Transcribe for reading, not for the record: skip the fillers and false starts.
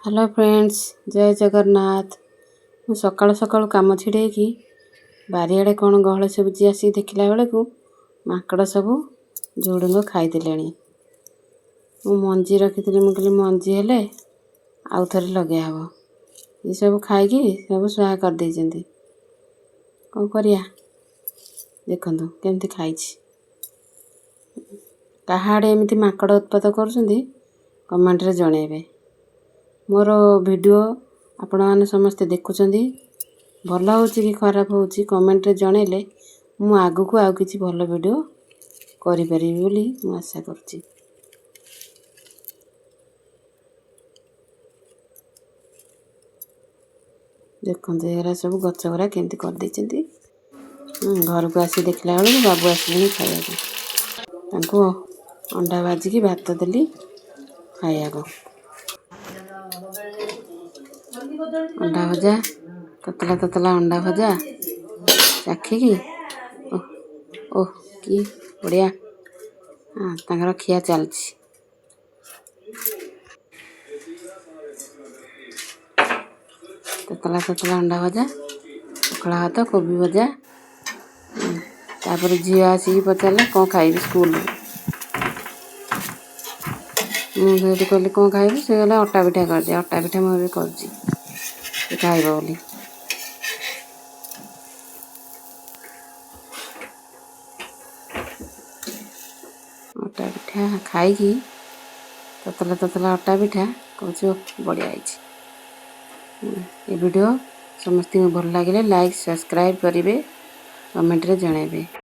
Hello friends, जय जगन्नाथ। मु सकाळु सकाळु काम छिड़ेकी बारियाड़े कौन गहळे सबुची आसी देखला बेले को माकड़ सब झुडुंग खाईदेलेनी। मु मंजी रखी मुझे मंजी हेले आउ थे लगे हम ये सब खाई सब स्वाहा कर देइछन्ती। कौन करिया देखंतु केमती खाई कहाड़े एमती माकड़ उत्पात करुछन्ती कमेंट रे जणेबे। मोर वीडियो आपण माने समस्ते देखुछन्ती भल होची कि खराब होची कमेंट रे जणेले मु आगु को आउ किछि भल वीडियो करि परिबि बोली मु आशा करछि। देखंतु एरा सब गछ गुरा केमती कर दैछन्ती। घर को आसी देखला बेले बाबू आसिलेनी खाइबा तांको अंडा भाजी की भात देली खाइया को। अंडा भजा ततला ततला अंडा भजा चाखिकी ओह ओह कि बढ़िया। हाँ तांकर खिया चलछि। ततला ततला अंडा भजा पखड़ा भात कोबी भजा। तापर झील आसिकी पचारे कौन खाइबी स्कूल मुझे कहली कौन खाइबी से गला अटा पिठा कर दे। अटा पिठा मुझे कर खाइब बोली अटा पिठा खाई ततला ततला अटा पिठा कौच बढ़िया ये वीडियो समस्त भल लगे लाइक सब्सक्राइब करेंगे कमेंट रे जणेबे।